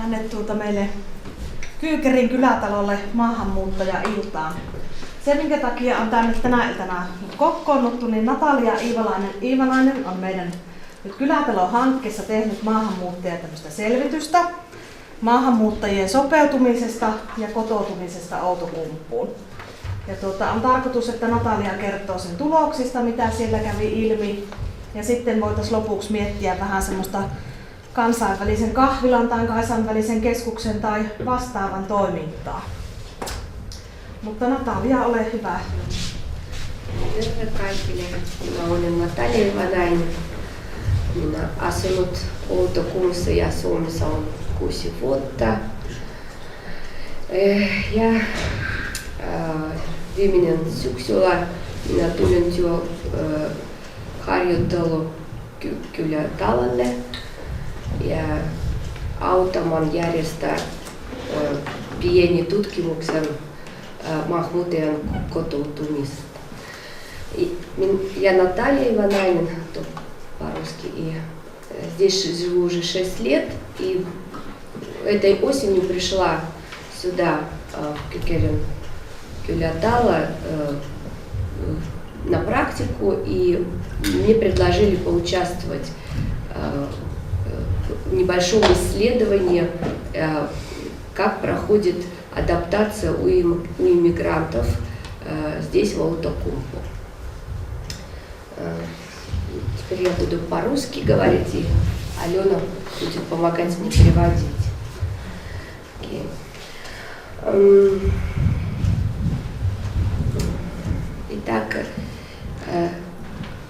tänne meille Kyykerin kylätalolle maahanmuuttaja-iltaan. Se, minkä takia on tänne tänä iltana kokoonnuttu, niin Natalia Iivalainen on meidän nyt kylätalon hankkeessa tehnyt maahanmuuttajia tämmöistä selvitystä maahanmuuttajien sopeutumisesta ja kotoutumisesta Outokumpuun. Ja on tarkoitus, että Natalia kertoo sen tuloksista, mitä siellä kävi ilmi. Ja sitten voitaisiin lopuksi miettiä vähän semmoista kansainvälisen kahvilan tai kansainvälisen keskuksen tai vastaavan toimintaa. Mutta Natalia, ole hyvä. Terve kaikille. Minä olen Natalia Iivalainen. Minä olen asunut Outokummussa ja Suomessa on 6 vuotta. Ja viimeinen syksyllä minä tulin jo harjoittelukylätalolle ja autamaan järjestää pieni tutkimuksen maahanmuuttajan kotoutumisesta. Я Наталья Ивановна, по-русски, и здесь живу уже 6 лет, и этой осенью пришла сюда, в Кюкерин Кюлятала, на практику, и мне предложили поучаствовать в небольшом исследовании, как проходит адаптация у иммигрантов здесь, в Outokumpu. Теперь я буду по-русски говорить, и Алена будет помогать мне переводить. Okay. Итак,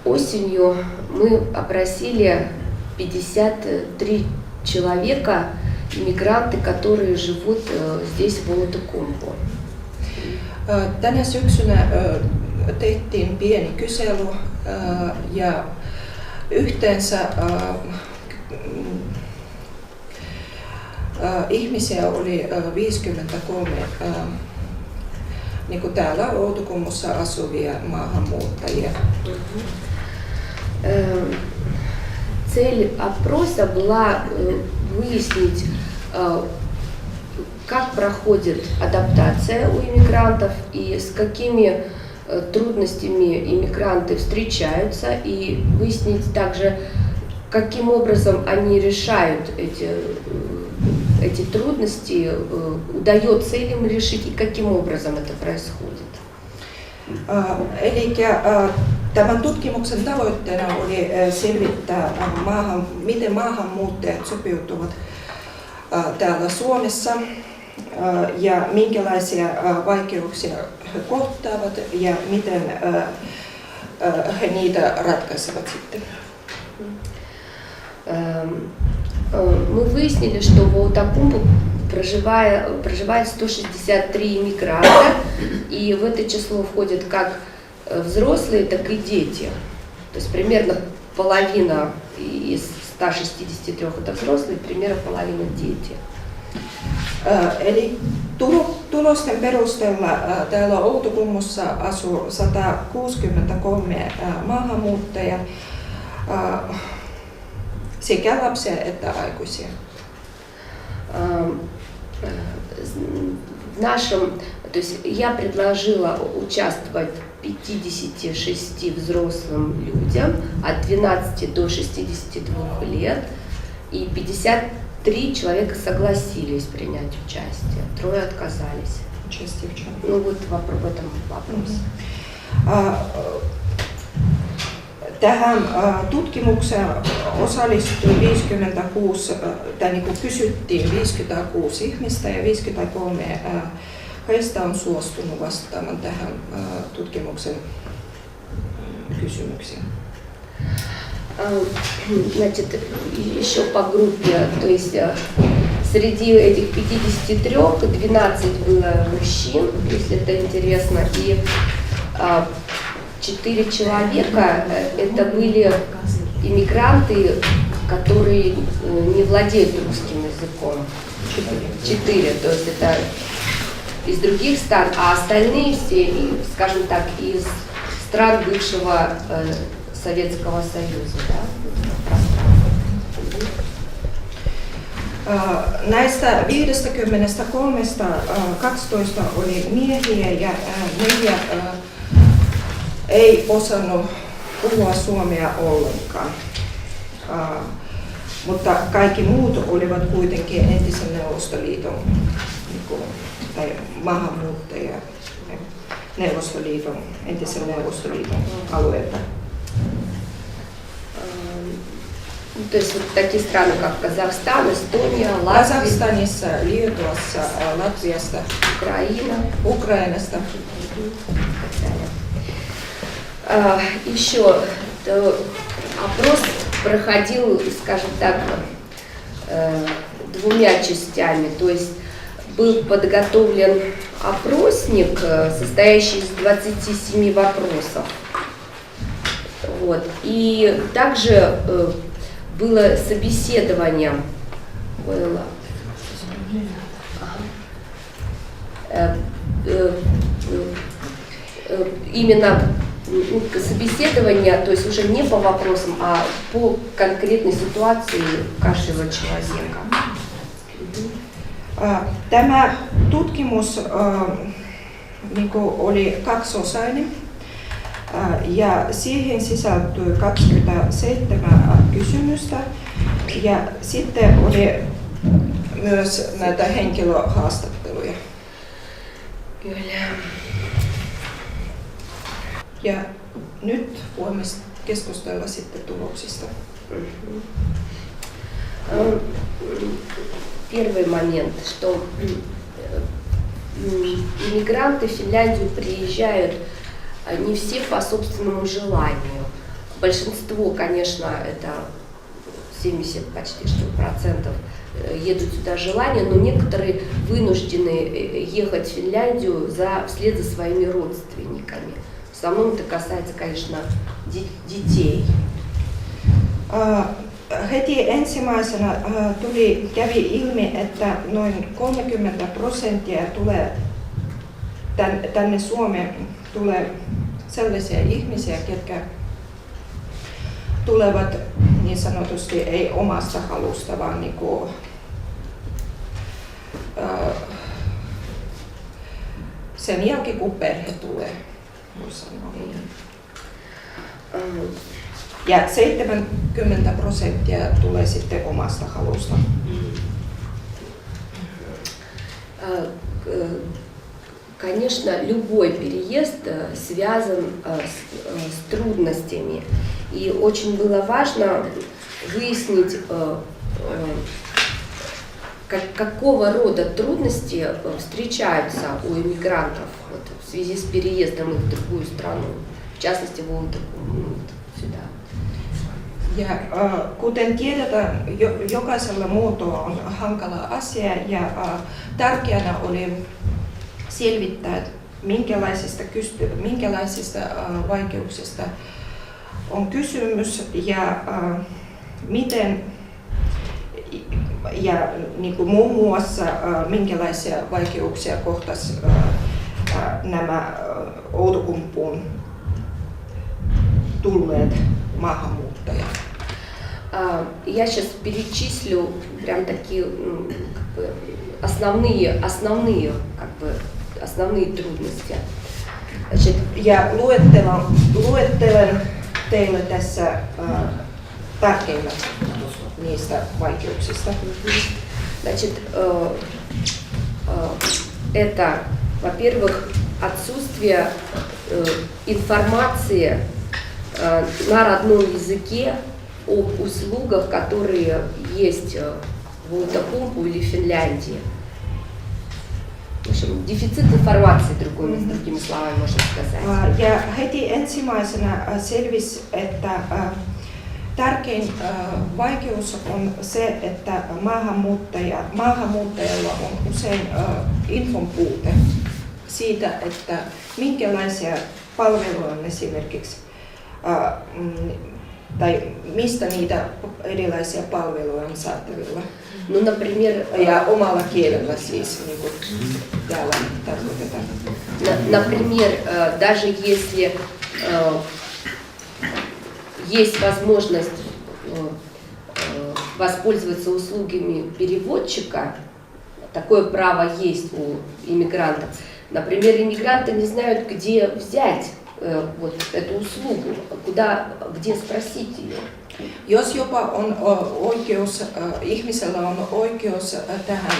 осенью мы опросили 53 человека, иммигранты, которые живут здесь, в Outokumpu. Tänä syksynä tehtiin pieni kysely ja yhteensä ihmisiä oli 53 niin kuin täällä Outokummussa asuvia maahanmuuttajia. Цель опроса была выяснить, как проходит адаптация у иммигрантов и с какими трудностями иммигранты встречаются, и выяснить также, каким образом они решают эти трудности, удается ли им решить и каким образом это происходит. Eli tämän tutkimuksen tavoitteena oli selvittää, miten maahanmuuttajat sopeutuvat täällä Suomessa ja minkälaisia vaikeuksia he kohtaavat ja miten he niitä ratkaisevat sitten. Мы выяснили, что в Outokumpu проживает 163 иммигранта, и в это число входят как взрослые, так и дети. То есть примерно половина из 163 это взрослые, примерно половина дети. Eli tulosten perusteella täällä Outokummussa asuu 163 maahanmuuttajaa, sekä lapsia että aikuisia. То есть я предложила участвовать 56 взрослым людям от 12 до 62 лет, и 53 человека согласились принять участие, 3 отказались. Участие в чем? Ну вот в этом вопросе. Tähän tutkimukseen osallistui 56, tai niin kuin kysyttiin 56 ihmistä ja 53 heistä on suostunut vastaamaan tähän tutkimuksen kysymyksiin. Значит, еще по группе, то есть среди этих 53 12 было мужчин, если это интересно, и 4 человека это были иммигранты, которые не владеют русским языком. 4, то есть это из других стран, а остальные все, скажем так, из стран бывшего Советского Союза. Да? Näistä 53 12 oli miehiä ja 4 ei osannut puhua suomea ollenkaan. Mutta kaikki muut olivat kuitenkin entisen Neuvostoliiton tai maahanmuuttajia entisen Neuvostoliiton alueelta. То есть вот такие страны, как Казахстан, Эстония, Латвия, Kazakstanissa, Liettuassa, Latviasta, Ukrainasta. Еще опрос проходил, скажем так, двумя частями. То есть был подготовлен опросник, состоящий из 27 вопросов. Вот. И также было собеседование. Именно собеседование, то есть уже не по вопросам, а по конкретной ситуации каждого человека. Tämä tutkimus oli kaksiosainen ja siihen sisältyi 27 kysymystä ja sitten oli myös näitä henkilöhaastatteluja. Kyllä. Ja nyt voimme keskustella sitten tuloksista. Первый момент, что иммигранты в Финляндию приезжают не все по собственному желанию. Большинство, конечно, это 70 почти что процентов едут сюда желание, но некоторые вынуждены ехать в Финляндию вслед за своими родственниками. В основном это касается, конечно, детей. Heti ensimmäisenä kävi ilmi, että noin 30% tulee tänne Suomeen tulee sellaisia ihmisiä, ketkä tulevat niin sanotusti ei omasta halusta, vaan sen jälkeen kun perhe tulee. Ja 70% tulee sitten omasta halusta. Конечно, любой переезд связан с трудностями. И очень было важно выяснить, какого рода трудности встречаются у иммигрантов в связи с переездом в другую страну, в частности, сюда. Ja kuten tiedetään, jokaisella muotoa on hankala asia ja tärkeänä oli selvittää, minkälaisista vaikeuksista on kysymys ja miten ja niin kuin muun muassa minkälaisia vaikeuksia kohtasi nämä Outokumpuun tulleet maahanmuuttajat. Я сейчас перечислю прям такие основные трудности. Значит, ja luettelen teille tässä tärkeimmät niistä vaikeuksista. Значит, это, во-первых, отсутствие информации на родном языке об услугах, которые есть в Outokumpu или в Финляндии. В общем, дефицит информации, другими словами можно сказать. Ja heti ensimmäisenä selvisi, että tärkein vaikeus on se, että maahanmuuttajalla on usein infon puute siitä, että minkälaisia palveluja on esimerkiksi tai mistä niitä erilaisia palveluja on saatavilla. Ну, например, ja omalla kielellä siis, niin kuin täällä tarkoitetaan. Например, даже если есть возможность воспользоваться услугами переводчика. Такое право есть у иммигрантов. Например, иммигранты не знают, где взять вот эту услугу, где sпросить ее. Jos jopa on oikeus, ihmisellä on oikeus tähän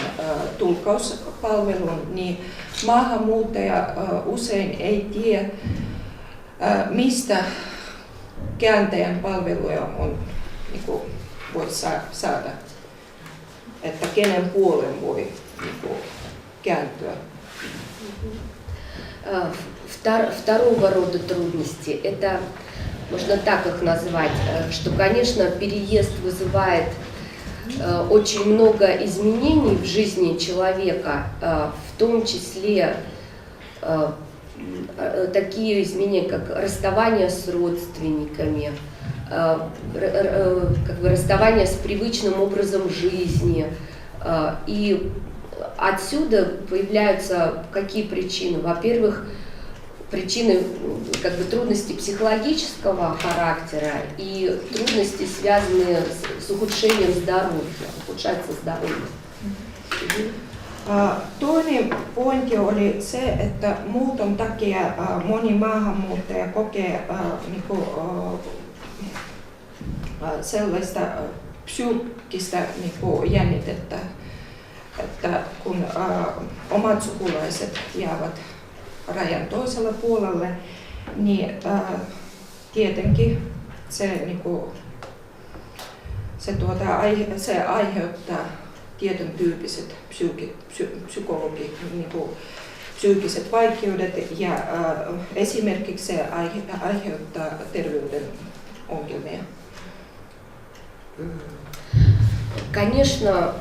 tulkkauspalveluun, niin maahanmuuttaja usein ei tiedä, mistä kääntäjän palveluja on, niin kuin, voi saada, että kenen puolen voi niin kuin, kääntyä. Второго рода трудности – это, можно так их назвать, что, конечно, переезд вызывает очень много изменений в жизни человека, в том числе такие изменения, как расставание с родственниками, как бы расставание с привычным образом жизни. И отсюда появляются какие причины? Во-первых, причины как бы трудностей психологического характера и трудности, связанные с ухудшением здоровья, ухудшается здоровье. Toinen pointti oli se, että muuton takia moni maahanmuuttaja kokee sellaista psyykkistä jännitettä, että kun omat sukulaiset jäävät rajan toisella puolelle, niin tietenkin se aiheuttaa tietyn tyyppiset psyykkiset vaikeudet ja esimerkiksi se aiheuttaa terveyden ongelmia. Конечно,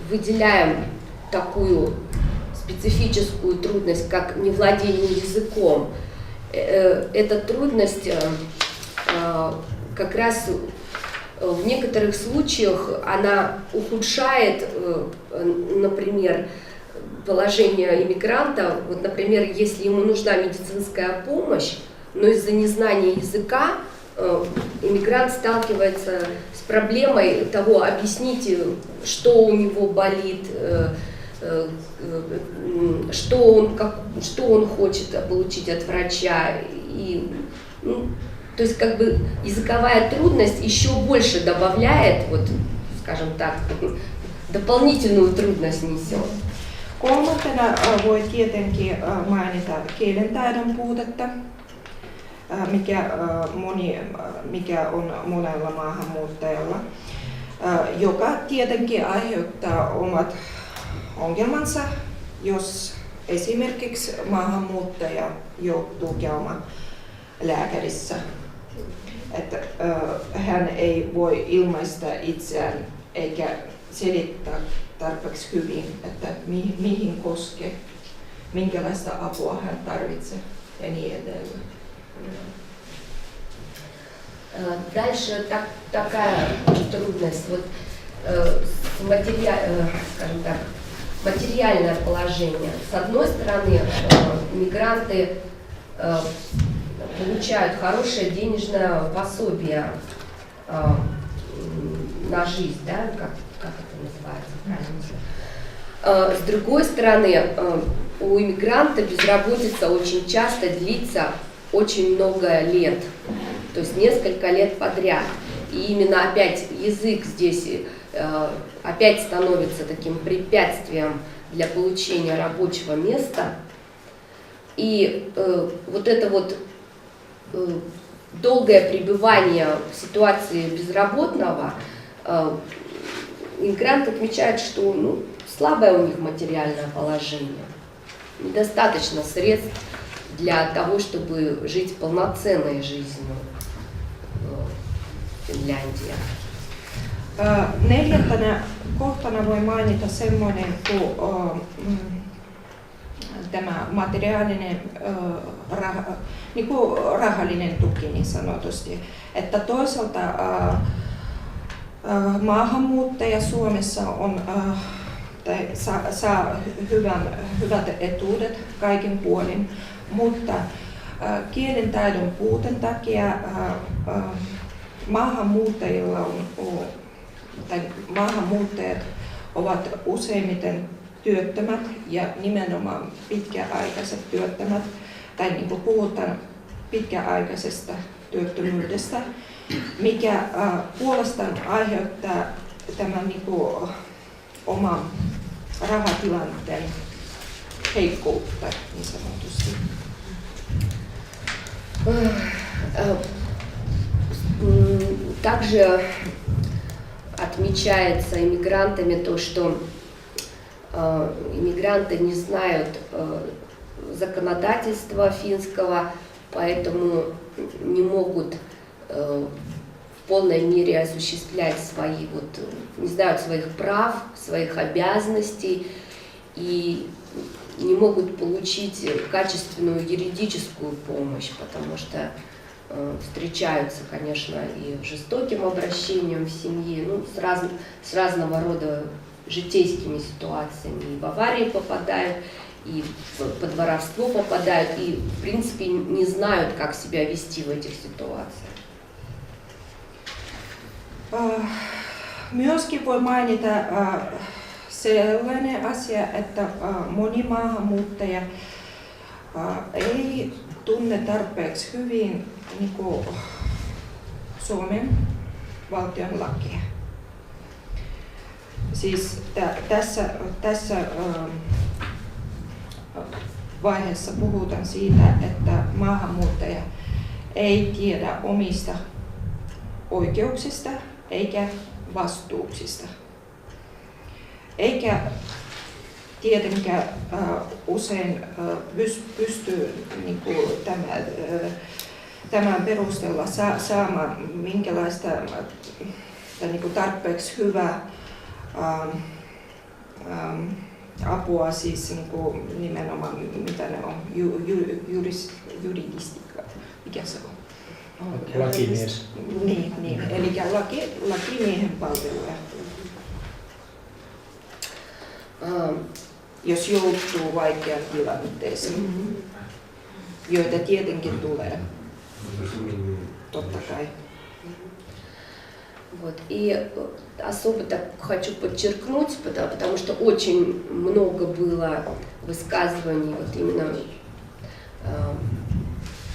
выделяем такую специфическую трудность, как невладение языком. Эта трудность как раз в некоторых случаях она ухудшает, например, положение иммигранта. Вот, например, если ему нужна медицинская помощь, но из-за незнания языка иммигрант сталкивается с проблемой того, объяснить, что у него болит, что он хочет получить от врача. И, то есть как бы языковая трудность еще больше добавляет, вот, скажем так, дополнительную трудность несет. Kolmantena voi tietenkin mainita kielentaidon puutetta, mikä on monella maahanmuuttajalla, joka tietenkin aiheuttaa omat ongelmansa, jos esimerkiksi maahanmuuttaja joutuu käymään lääkärissä. Että hän ei voi ilmaista itseään eikä selittää tarpeeksi hyvin, että mihin koskee, minkälaista apua hän tarvitsee ja niin edelleen. Дальше такая трудность, вот, скажем так, материальное положение. С одной стороны, мигранты получают хорошее денежное пособие на жизнь, да, как это называется правильно? С другой стороны, у иммигранта безработица очень часто длится очень много лет, то есть несколько лет подряд. И именно опять язык здесь опять становится таким препятствием для получения рабочего места. И вот это вот долгое пребывание в ситуации безработного, иммигрант отмечает, что слабое у них материальное положение, недостаточно средств для того, чтобы жить полноценной жизнью в Финляндии. Neljäntenä kohtana voi mainita semmoinen kuin tämä materiaalinen niin kuin rahallinen tuki niin sanotusti. Että toisaalta maahanmuuttaja Suomessa saa hyvät etuudet kaikin puolin, mutta kielentaidon puuten takia maahanmuuttajilla on tai maahanmuuttajat ovat useimmiten työttömät ja nimenomaan pitkäaikaiset työttömät, tai niin kuin puhutaan pitkäaikaisesta työttömyydestä, mikä puolestaan aiheuttaa tämän niin kuin oman rahatilanteen heikkoutta niin sanotusti. Также отмечается иммигрантами то, что иммигранты не знают законодательства финского, поэтому не могут в полной мере осуществлять свои, не знают своих прав, своих обязанностей и не могут получить качественную юридическую помощь, потому что встречаются, конечно, и жестоким обращением в семье, с разного рода житейскими ситуациями, и в аварии попадают, и под воровство попадают, и в принципе не знают, как себя вести в этих ситуациях. Myöskin voi mainita sellainen asia, että moni maahanmuuttaja ei tunne tarpeeksi hyvin niin kuin Suomen valtion lakia. Siis tässä vaiheessa puhutaan siitä, että maahanmuuttaja ei tiedä omista oikeuksista eikä vastuuksista. Eikä tietenkään usein pysty niin kuin tämän perusteella saamaan minkälaista tai niin kuin tarpeeksi hyvää apua, siis niin kuin nimenomaan mitä ne on, juridistikat, mikä se on? Lakimies. Niin, eli lakimiehen palveluja. Jos joutuu vaikeaan tilanteeseen, joita tietenkin tulee, totta kai. Вот. И особо так хочу подчеркнуть, потому что очень много было высказываний вот именно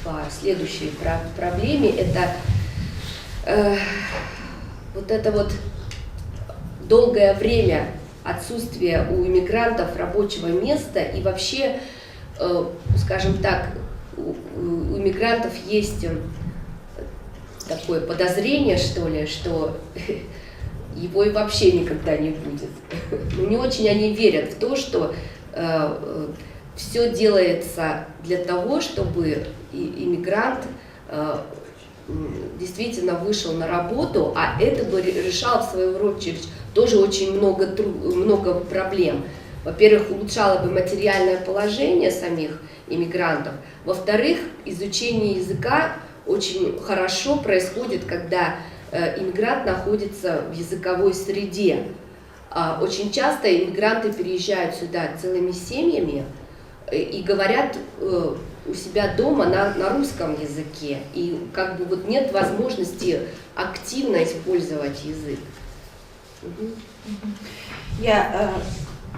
по следующей проблеме. Это вот долгое время отсутствие у иммигрантов рабочего места и вообще, скажем так, у иммигрантов есть такое подозрение, что ли, что его и вообще никогда не будет. Но не очень они верят в то, что все делается для того, чтобы иммигрант действительно вышел на работу, а это бы решало, в свою очередь, тоже очень много проблем. Во-первых, улучшало бы материальное положение самих иммигрантов. Во-вторых, изучение языка очень хорошо происходит, когда иммигрант находится в языковой среде. Очень часто иммигранты переезжают сюда целыми семьями и говорят у себя дома на русском языке. И как бы вот нет возможности активно использовать язык.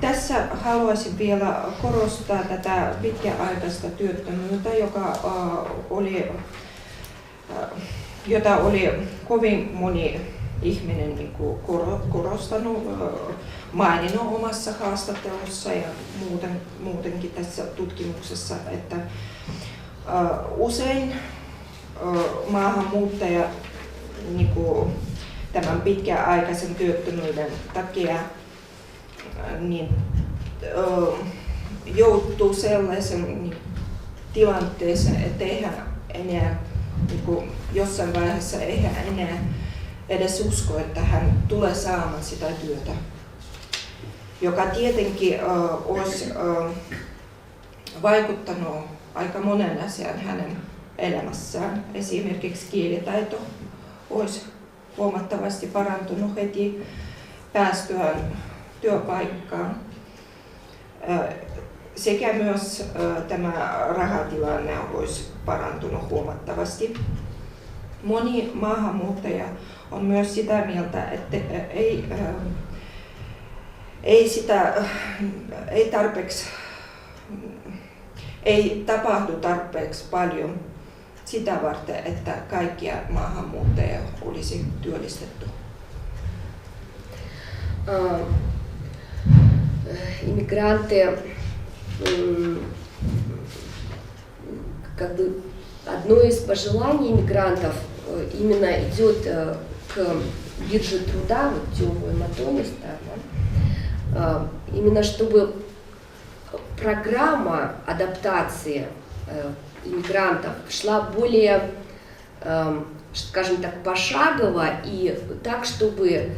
Tässä haluaisin vielä korostaa tätä pitkäaikaista työttömyyttä, jota oli kovin moni ihminen niin kuin korostanut, maininnut omassa haastattelussa ja muutenkin tässä tutkimuksessa, että usein maahanmuuttaja niin kuin tämän pitkäaikaisen työttömyyden takia niin, joutuu sellaisen tilanteeseen, että eihän enää niin kuin jossain vaiheessa eihän enää edes usko, että hän tulee saamaan sitä työtä, joka tietenkin olisi vaikuttanut aika monen asian hänen elämässään. Esimerkiksi kielitaito olisi huomattavasti parantunut heti päästyään työpaikkaan. Sekä myös tämä rahatilanne olisi parantunut huomattavasti. Moni maahanmuuttaja on myös sitä mieltä, että ei tapahdu tarpeeksi paljon sitä varten, että kaikkia maahanmuuttajia olisi työllistetty. Иммигранты, как бы одно из пожеланий иммигрантов именно идет к бирже труда, вот Тёвой Матомиста, да, именно чтобы программа адаптации иммигрантов шла более, скажем так, пошагово и так, чтобы,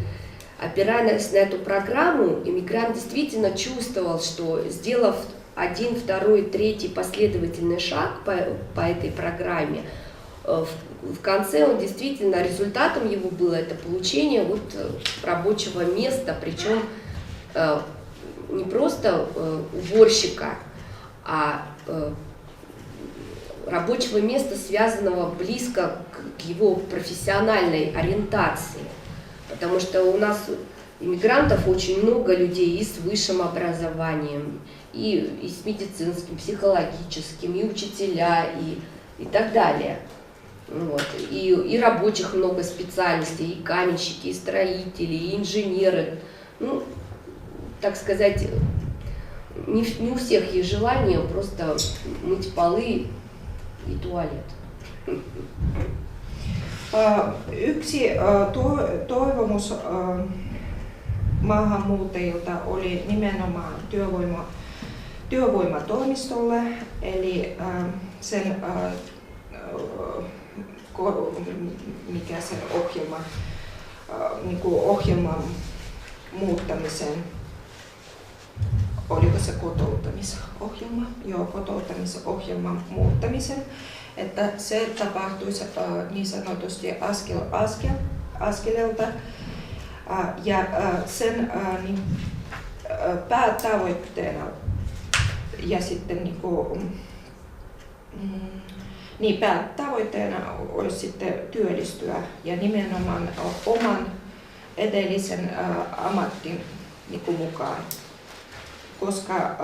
опираясь на эту программу, иммигрант действительно чувствовал, что, сделав один, второй, третий последовательный шаг по этой программе, в конце он действительно, результатом его было это получение вот рабочего места, причем не просто уборщика, а рабочего места, связанного близко к его профессиональной ориентации. Потому что у нас иммигрантов очень много людей и с высшим образованием, и с медицинским, психологическим, и учителя, и так далее. Вот. И рабочих много специальностей, и каменщики, и строители, и инженеры. Ну, так сказать, не у всех есть желание просто мыть полы и туалет. Yksi toivomus maahanmuuttajilta oli nimenomaan työvoimatoimistolle, eli sen mikä se ohjelma, niin kuin ohjelman muuttamiseen. Oliko se kotouttamisohjelma? Joo, kotouttamisohjelman muuttamisen. Että se tapahtuisi niin sanotusti askeleelta. Ja sen päätavoitteena ja sitten päätavoitteena olisi sitten työllistyä ja nimenomaan oman edellisen ammattin mukaan. Koska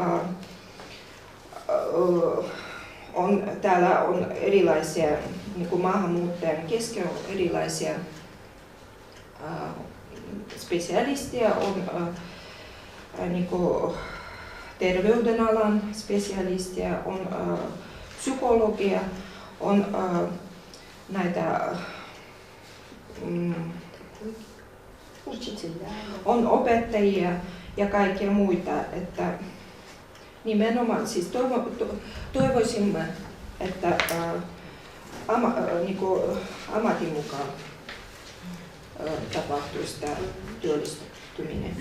täällä on erilaisia, maahanmuuttajan kesken on erilaisia spesialisteja, on terveydenalan spesialisteja, on psykologia, on näitä on opettajia ja kaikkia muita, että nimenomaan siis toivoisimme, että ammatin mukaan tapahtuisi tämä työllistyminen.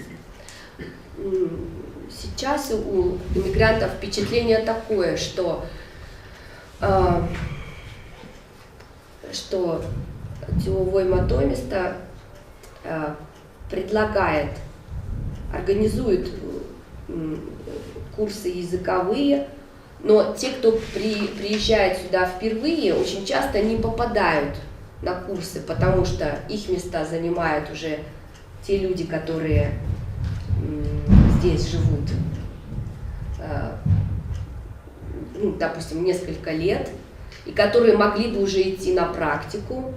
Сейчас у иммигрантов впечатление такое, что Työvoimatoimisto предлагает, организует курсы языковые, но те, кто приезжает сюда впервые, очень часто не попадают на курсы, потому что их места занимают уже те люди, которые здесь живут, допустим, несколько лет, и которые могли бы уже идти на практику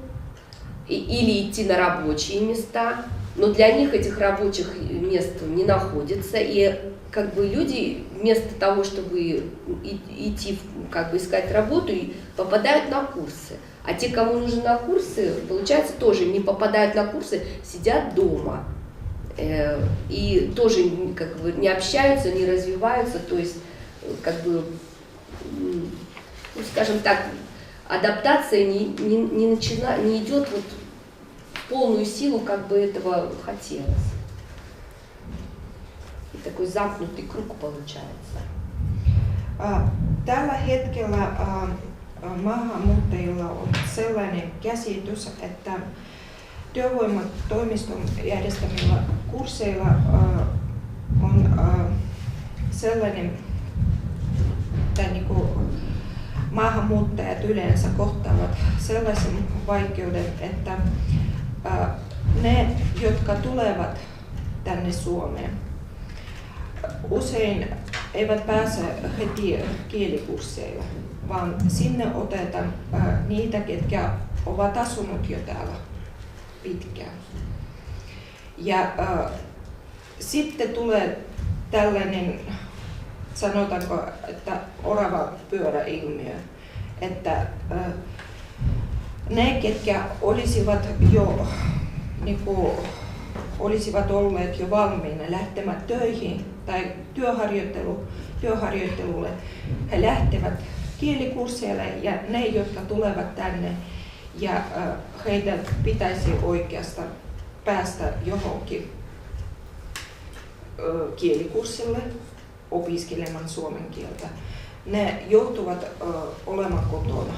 или идти на рабочие места, но для них этих рабочих мест не находится, и как бы люди вместо того, чтобы идти, как бы искать работу, попадают на курсы. А те, кому нужны на курсы, получается, тоже не попадают на курсы, сидят дома и тоже как бы не общаются, не развиваются, то есть как бы, скажем так, адаптация не идет вот в полную силу, как бы этого хотелось. И такой замкнутый круг получается. Tällä hetkellä maahanmuuttajilla on sellainen käsitys, että työvoimatoimiston järjestämillä kursseilla on sellainen, tai niin kuin maahanmuuttajat yleensä kohtaavat sellaisen vaikeuden, että jotka tulevat tänne Suomeen, usein eivät pääse heti kielikursseille, vaan sinne otetaan niitä, ketkä ovat asunut jo täällä pitkään. Ja sitten tulee tällainen, sanotaanko, että orava pyöräilmiö, että ne, ketkä olisivat jo olisivat olleet jo valmiina lähtemään töihin tai työharjoittelulle, he lähtevät kielikursseille ja ne, jotka tulevat tänne ja heitä pitäisi oikeastaan päästä johonkin kielikurssille opiskelemaan suomen kieltä, ne joutuvat olemaan kotona.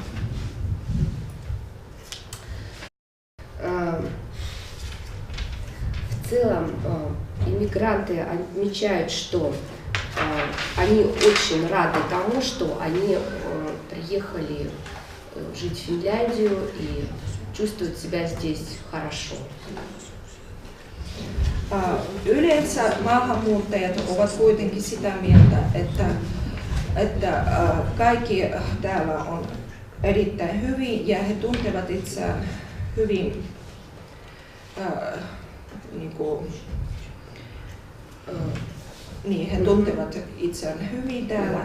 В целом иммигранты отмечают, что они очень рады тому, что они приехали жить в Финляндию и чувствуют себя здесь хорошо. Yleensä maahanmuuttajat ovat kuitenkin sitä mieltä, että kaikki täällä on erittäin hyvin ja he tuntevat itseään hyvin he tuntevat itseään hyvin täällä.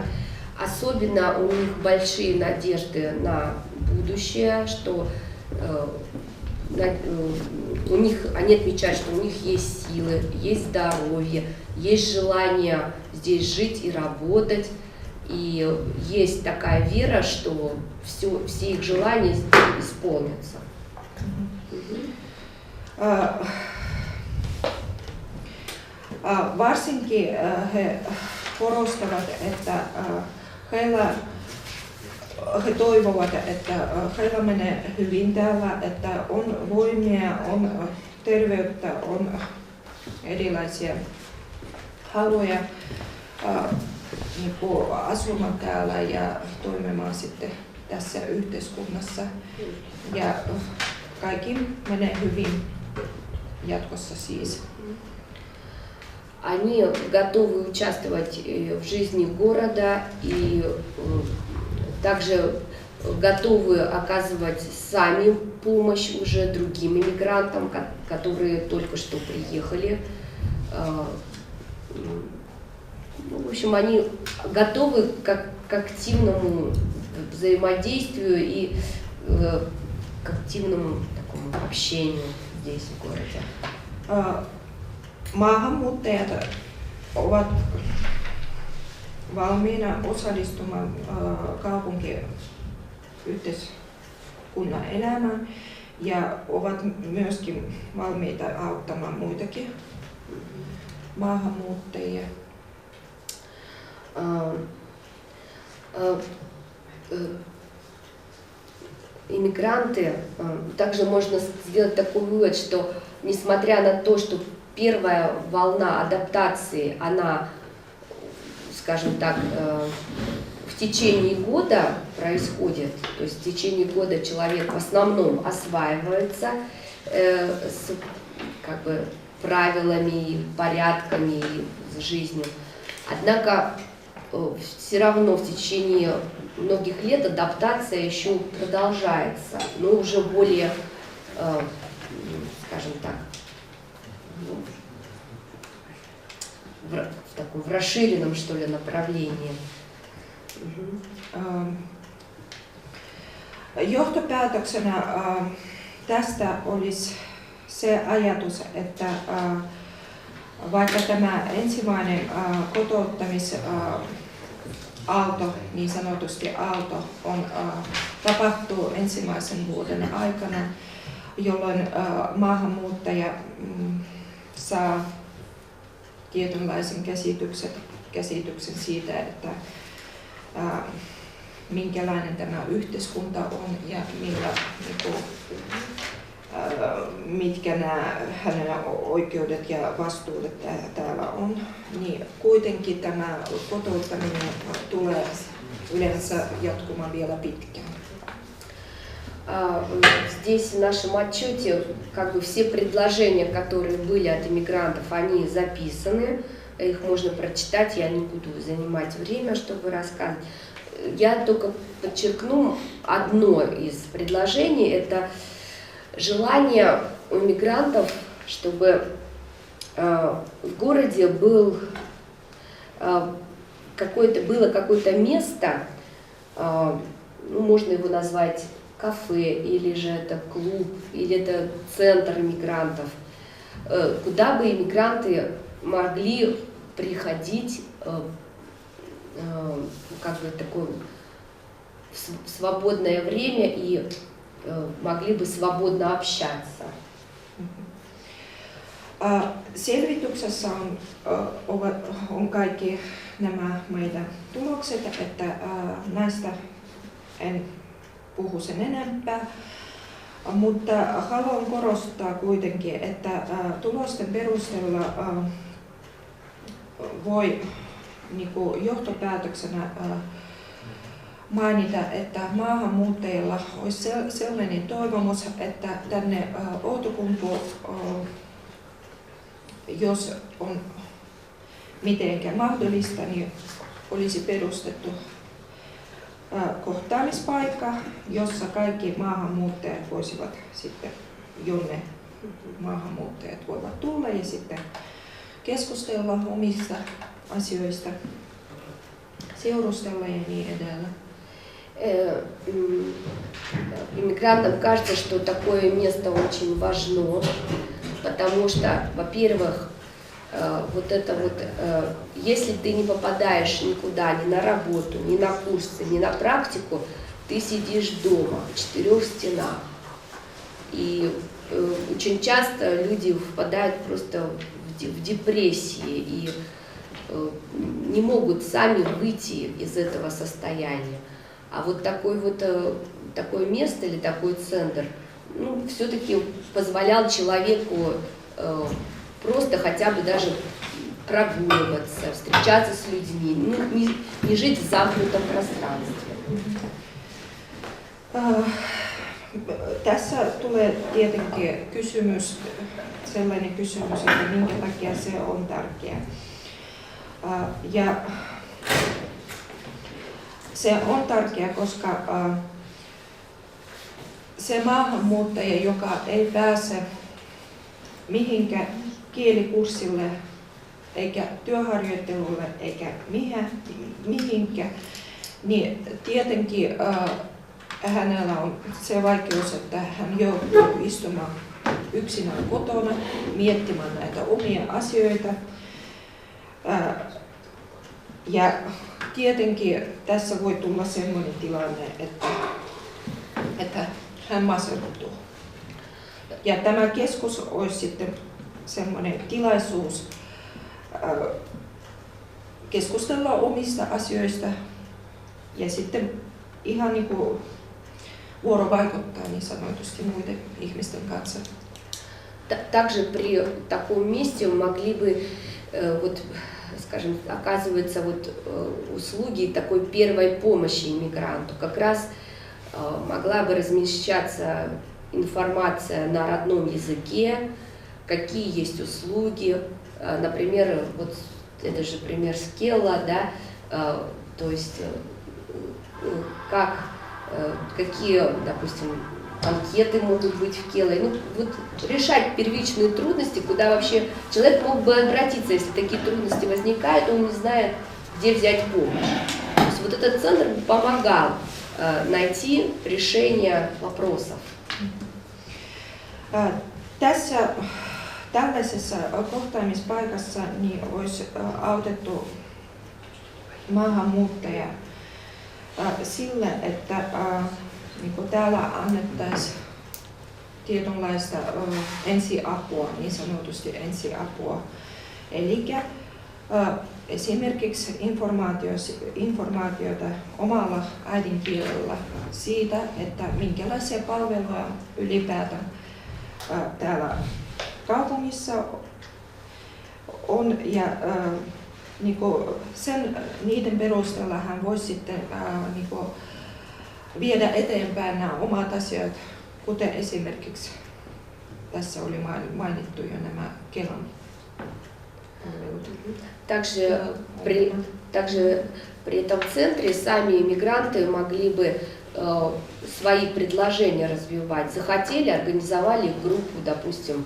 Особенно у них большие надежды на будущее, что у них, они отмечают, что у них есть силы, есть здоровье, есть желание здесь жить и работать, и есть такая вера, что все их желания исполнятся. Varsinkin he korostavat, että he toivovat, että heillä menee hyvin täällä, että on voimia, on terveyttä, on erilaisia haluja asumaan täällä ja toimimaan sitten tässä yhteiskunnassa. Ja kaikki menee hyvin jatkossa siis. Они готовы участвовать в жизни города и также готовы оказывать сами помощь уже другим иммигрантам, которые только что приехали. В общем, они готовы к активному взаимодействию и к активному такому общению здесь, в городе. Maahanmuuttajat ovat valmiina osallistumaan kaupunkiyhteiskunnan elämään ja ovat myöskin valmiita auttamaan muitakin maahanmuuttajia. Иммигранты, также можно сделать такой вывод, что несмотря на то, что первая волна адаптации, она, скажем так, в течение года происходит, то есть в течение года человек в основном осваивается с правилами, порядками жизни. Однако все равно в течение многих лет адаптация еще продолжается, но уже более, скажем так, в таком расширенном, что ли, направлении. Johtopäätöksenä tästä olisi se ajatus, että vaikka tämä ensimmäinen kotouttamisaalto, niin sanotusti aalto, tapahtuu ensimmäisen vuoden aikana, jolloin maahanmuuttaja saa tietynlaisen käsityksen siitä, että minkälainen tämä yhteiskunta on ja mitkä nämä hänen oikeudet ja vastuudet täällä on, niin kuitenkin tämä kotouttaminen tulee yleensä jatkumaan vielä pitkään. Здесь в нашем отчете как бы все предложения, которые были от иммигрантов, они записаны, их можно прочитать, я не буду занимать время, чтобы рассказывать. Я только подчеркну одно из предложений, это желание у иммигрантов, чтобы в городе было какое-то место, ну, можно его назвать кафе, или же это клуб, или это центр иммигрантов, куда бы иммигранты могли приходить как бы такое в свободное время и могли бы свободно общаться. Selvityksessä on kaikki nämä meidän tulokset, että näistä en puhu sen enempää, mutta haluan korostaa kuitenkin, että tulosten perusteella voi niinku johtopäätöksenä mainita, että maahanmuuttajilla olisi sellainen toivomus, että tänne Outokumpu, jos on mitenkään mahdollista, niin olisi perustettu kohtaamispaikka, jossa kaikki maahanmuuttajat voisivat sitten, jonne maahanmuuttajat voivat tulla ja sitten keskustella omista asioista, seurustella ja niin edelleen. Иммигрантам кажется, что такое место очень важно, потому что, во-первых, вот это вот, если ты не попадаешь никуда, ни на работу, ни на курсы, ни на практику, ты сидишь дома, в 4 стенах. И очень часто люди впадают просто в депрессии и не могут сами выйти из этого состояния. А вот такое место или такой центр, ну, все-таки позволял человеку просто хотя бы даже прогуливаться, встречаться с людьми, ну, не жить в замкнутом пространстве. Tässä tulee tietenkin sellainen kysymys, että minkä takia se on tärkeää. Ja se on tärkeää, koska se maahanmuuttaja, joka ei pääse mihinkään kielikurssille, eikä työharjoittelulle, eikä mihinkään, niin tietenkin hänellä on se vaikeus, että hän joutuu istumaan yksinään kotona, miettimään näitä omia asioita. Ja tietenkin tässä voi tulla sellainen tilanne, että hän masentuu. Ja tämä keskus olisi sitten sellainen tilaisuus keskustella omista asioista ja sitten ihan niin kuin vuorovaikuttaa niin sanotusti muiden ihmisten kanssa. Также при таком месте могли бы, вот, скажем, оказываются вот услуги такой первой помощи иммигранту. Как раз могла бы размещаться информация на родном языке, какие есть услуги. Например, вот это же пример Скелла, да, то есть какие, допустим, анкеты могут быть в Келле. Ну, вот решать первичные трудности, куда вообще человек мог бы обратиться, если такие трудности возникают, он не знает, где взять помощь. То есть вот этот центр помогал найти решение вопросов. Tällaisessa kohtaamispaikassa niin olisi autettu maahanmuuttaja sillä, että niin kuin täällä annettaisiin tietynlaista ensiapua, niin sanotusti ensiapua. Eli esimerkiksi informaatiota omalla äidinkielellä siitä, että minkälaisia palveluja ylipäätään täällä kaupungissa on ja niiden perusteella hän voisi sitten viedä eteenpäin nämä omat asiat, kuten esimerkiksi tässä oli mainittu jo nämä Kelan palvelut. Также при этом центре сами иммигранты могли бы свои предложения развивать. Захотели, организовали группу, допустим,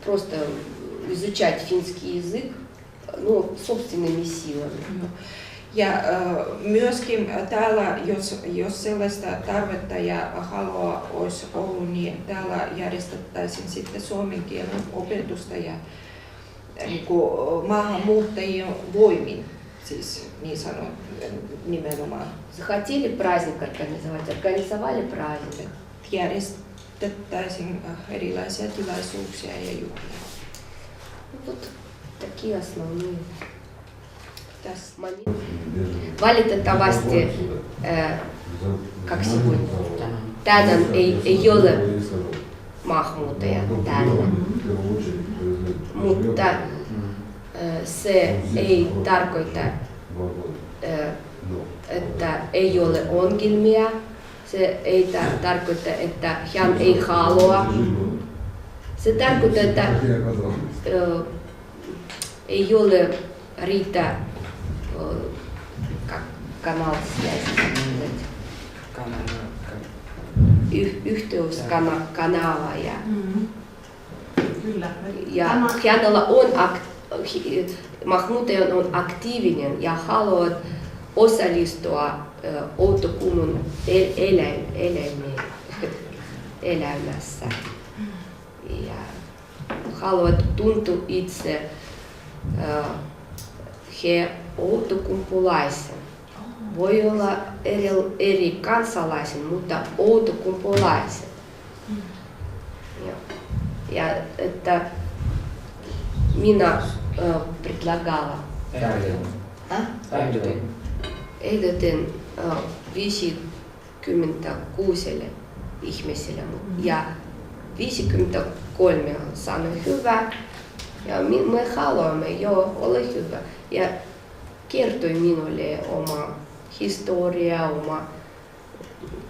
просто изучать финский язык, ну, собственными силами. Ja myöskin täällä, jos sellaista tarvetta ja halua olisi ollut, niin täällä järjestettäisiin sitten suomen kielen opetusta ja niin kuin maahanmuuttajien voimin, siis niin sanottu nimenomaan. Захотели праздник организовать, организовали праздник. Järjestettäisiin erilaisia tilaisuuksia ja juhlia. Ну, вот такие основные. Valitettavasti, как сегодня, tänään ei ole maahanmuuttajia täällä, mutta se ei tarkoita, että ei ole ongelmia, se ei tarkoita, että hän ei halua. Se tarkoittaa, että ei ole riittää yhteyskanava ja hänellä on maahanmuuttaja on aktiivinen ja haluaa osallistua Outokummun elämässä ja haluaa tuntua itse he outokumpulaisen. Voi olla eri kansalaisen, mutta outokumpulaisen. Ja että minä предлагала ehdotin 56 ihmiselle ja 53 sanoi hyvä ja me haluamme jo olla hyvä. Ja kertoi minulle oma historia, oma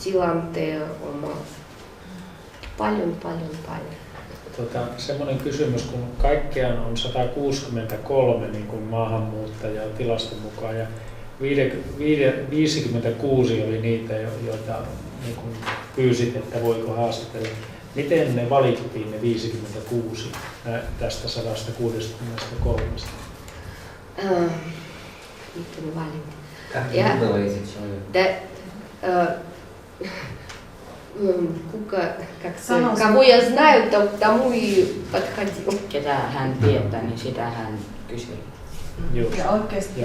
tilanteen, oma paljon. Semmoinen kysymys, kun kaikkiaan on 163 niin kuin maahanmuuttajaa tilaston mukaan ja 56 oli niitä, joita niin kuin pyysit, että voiko haastatella. Miten ne valittiin ne 56 tästä 163? Miten valittiin? Кого я знаю, тому и подходил. Ketä hän tietää, niin sitä hän kysyi. Ja oikeasti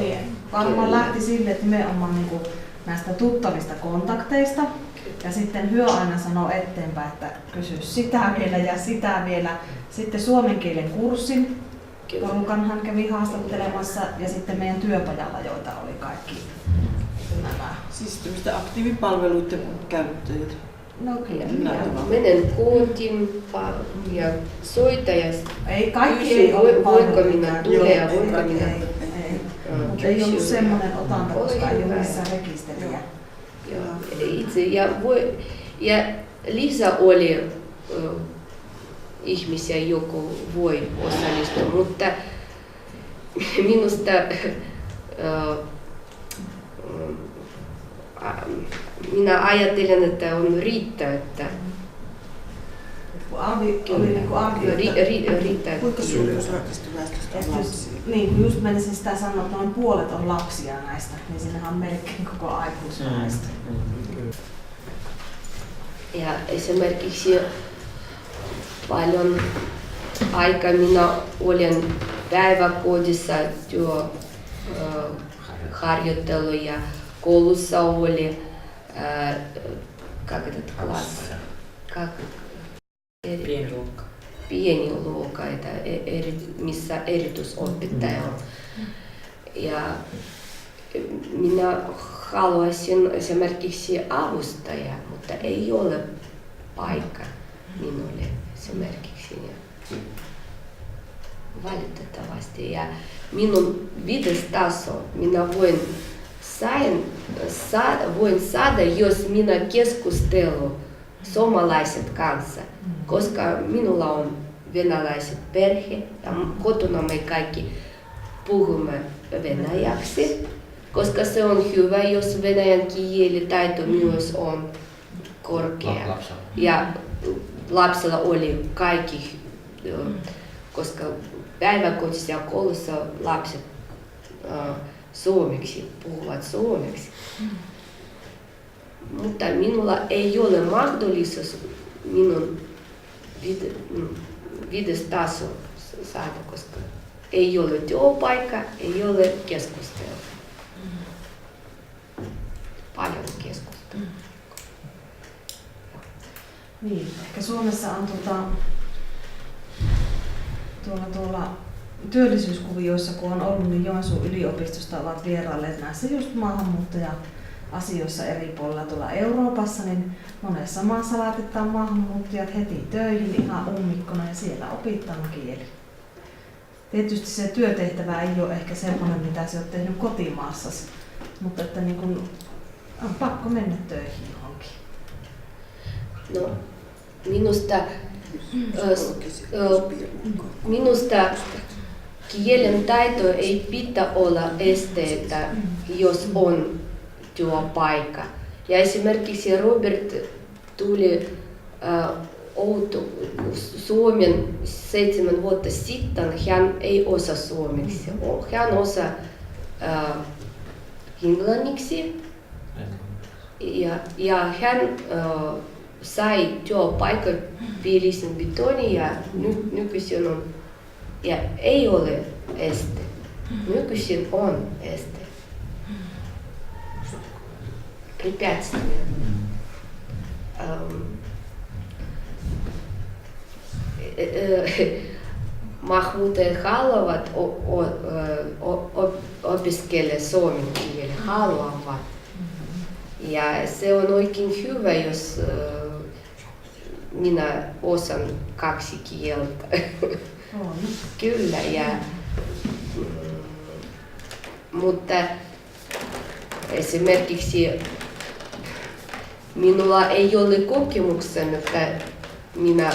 varmaan lähti sille, että nimenomaan niin näistä tuttavista kontakteista. Ja sitten hyö aina sanoo eteenpäin, että kysy sitä vielä ja sitä vielä. Sitten suomen kielen kurssin porukan hän kävi haastattelemassa ja sitten meidän työpajalla, joita oli kaikki nämä. Siis tämmöistä aktiivipalveluiden käyttäjät. No kyllä. Menen kotiin ja soitan. Ei kaikki ei ole voinko minä tulee, voinko minä. Mutta ei ollut semmoinen otanta, koska ei ole missään rekisteriä. Ja Liisa oli ihmisiä, joku voi osallistua, mutta minusta minä ajattelen, että on riittää, että riittää. Kuinka suuri osa väestöstä on lapsia? Niin, just menisin sitä sanoa, että noin puolet on lapsia näistä, niin siinähän on melkein koko aikuisväestö. Ja esimerkiksi paljon aikaa minä olin päiväkodissa harjoittelu ja koulussa oli pieni luokka, missä erityisopettaja on. Ja minä haluaisin esimerkiksi avustajaa, mutta ei ole paikka minulle esimerkiksi. Valitettavasti. Ja minun viides taso, minä voin voin saada, jos minä keskustelen suomalaiset kanssa, koska minulla on venäläiset perhe ja kotona me kaikki puhumme venäjäksi, koska se on hyvä, jos venäjän kielitaito myös on korkea. Ja lapsella oli kaikki, koska päiväkodissa ja koulussa lapset suomeksi puhuvat suomeksi. Mutta minulla ei ole mahdollisuus minun viides taso saada, koska ei ole työpaikka, ei ole keskustelua. Paljon keskustelua. Niin, ehkä Suomessa on tuolla työllisyyskuvioissa, kun on ollut, niin Joensuun yliopistosta ovat vierailleet näissä just maahanmuuttaja-asioissa eri puolilla tuolla Euroopassa, niin monessa maassa laitetaan maahanmuuttajat heti töihin ihan ummikkona ja siellä opitaan kieli. Tietysti se työtehtävä ei ole ehkä semmoinen, mitä sä oot tehnyt kotimaassasi, mutta että niin kun on pakko mennä töihin johonkin. No, minusta kielen taito ei pitää olla esteitä, jos on työpaikka. Ja esimerkiksi Robert tuli Suomen 7 vuotta sitten, hän ei osaa suomeksi. Hän osaa englanniksi ja hän sai työpaikan Pielisen Betoni ja nykyisin on, ja ei ole este. Nykyisin on este. Препятствия. Maahanmuuttajat haluavat opiskella suomen kieltä, haluavat. Ja se on oikein hyvä, jos minä osaan 2 kieltä. Kyllä, mutta esimerkiksi minulla ei ole kokemuksia, että minä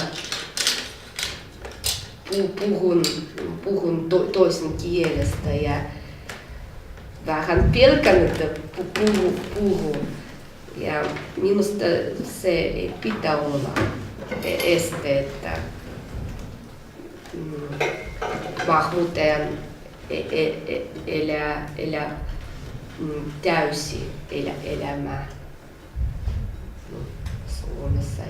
puhun toisen kielestä ja vähän pelkän, että puhun. Ja minusta se ei pitää olla este, että maahanmuuttajan elää täysi elämää Suomessa.